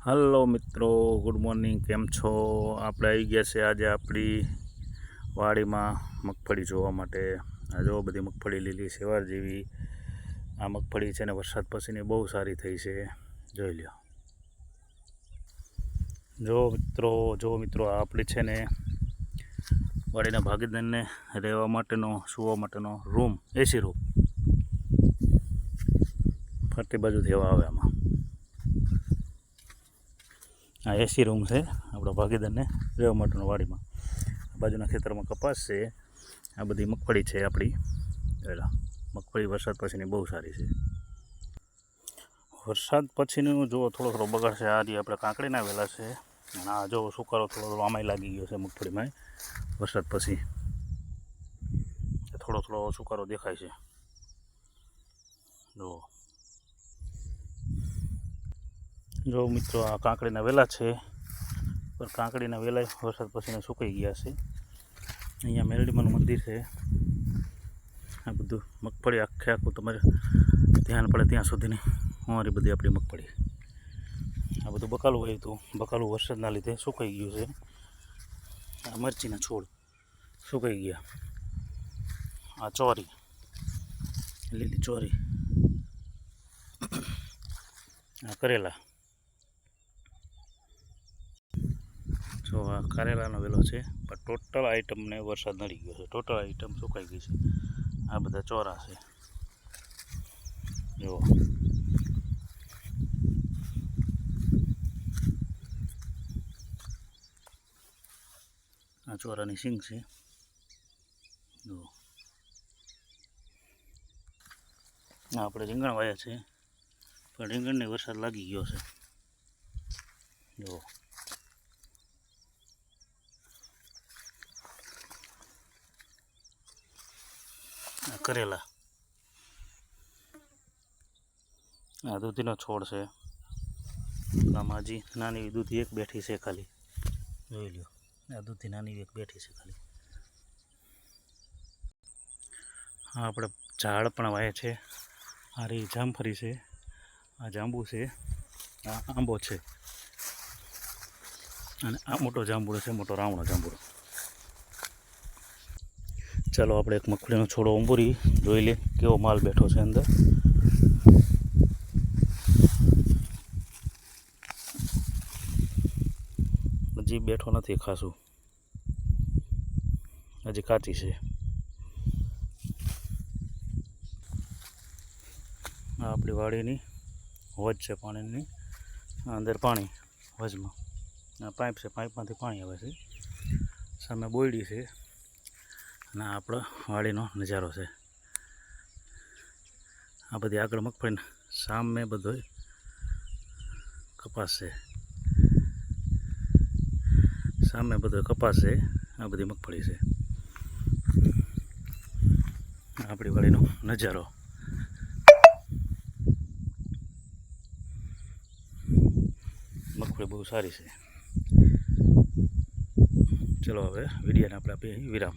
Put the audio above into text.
Hello મિત્રો, good morning. કેમ છો? આપણે આવી ગયા છે આજે આપણી વાડીમાં મગફળી જોવા માટે. આ જો બધી મગફળી લીલી સેવાર જેવી આ મગફળી છે ને વરસાદ પછીની બહુ સારી થઈ છે. જોઈ લો. જો મિત્રો આ આપણી છે ને વાડીના ભાગીદારને રહેવા માટેનો સૂવા માટેનો રૂમ, એસી રૂમ ફરતી બાજુથી એવા આવે. આમાં આ એસી રૂમ છે આપણા ભાગીદારને રહેવા માટેનો વાડીમાં. બાજુના ખેતરમાં કપાસ છે. આ બધી મગફળી છે આપણી. મગફળી વરસાદ પછીની બહુ સારી છે. વરસાદ પછીનું જો થોડો બગાડ છે. આ જે આપણે કાંકડીના વેલા છે અને આ જો સુકારો થોડો આમાંય લાગી ગયો છે મગફળીમાં. વરસાદ પછી થોડો સુકારો દેખાય છે. જો મિત્રો આ કાંકડીના વેલા છે, પણ કાંકડીના વેલા વરસાદ પછીને સુકાઈ ગયા છે. અહીંયા મેરડીમાનું મંદિર છે. આ બધું મગફળી આખું તમારે ધ્યાન પડે ત્યાં સુધીની અમારી બધી આપણી મગફળી. આ બધું બકાલું હોય તો બકાલું વરસાદના લીધે સુકાઈ ગયું છે. આ મરચીના છોડ સુકાઈ ગયા. આ ચોરી, લીલી ચોરી. આ કરેલા. જો આ કારેલાનો વેલો છે, પણ ટોટલ આઈટમને વરસાદ નડી ગયો છે. ટોટલ આઈટમ સુકાઈ ગઈ છે. આ બધા ચોરા છે. જુઓ, આ ચોરાની સિંગ છે. જુઓ, આપણે રીંગણ વાયા છે, પણ રીંગણને વરસાદ લાગી ગયો છે. જુઓ, આ કરેલા. આ દૂધીનો છોડ છે. આમાં હજી નાની એવી દૂધી એક બેઠી છે ખાલી. જોઈ લો, આ દૂધી નાની એક બેઠી છે ખાલી. હા, આપણે ઝાડ પણ વાયા છે. આ રી જામફળી છે, આ જાંબુ છે, આ આંબો છે, અને આ મોટો જાંબુડો છે, મોટો રાવણો જાંબુડો. ચાલો આપણે એક મગફળીનો છોડો ઉંબોરી જોઈ લે કેવો માલ બેઠો છે અંદર. હજી બેઠો નથી ખાસું, હજી કાચી છે. આ આપણી વાડીની હોજ છે પાણીની. અંદર પાણી હોજમાં. આ પાઇપ છે, પાઇપમાંથી પાણી આવે છે. સામે બોયડી છે અને આપણો વાડીનો નજારો છે. આ બધી આગળ મગફળી, સામે બધો કપાસ છે. સામે બધો કપાસ છે. આ બધી મગફળી છે. આપણી વાડીનો નજારો. મગફળી બહુ સારી છે. ચલો હવે વિડીયોને આપણે આપીએ વિરામ.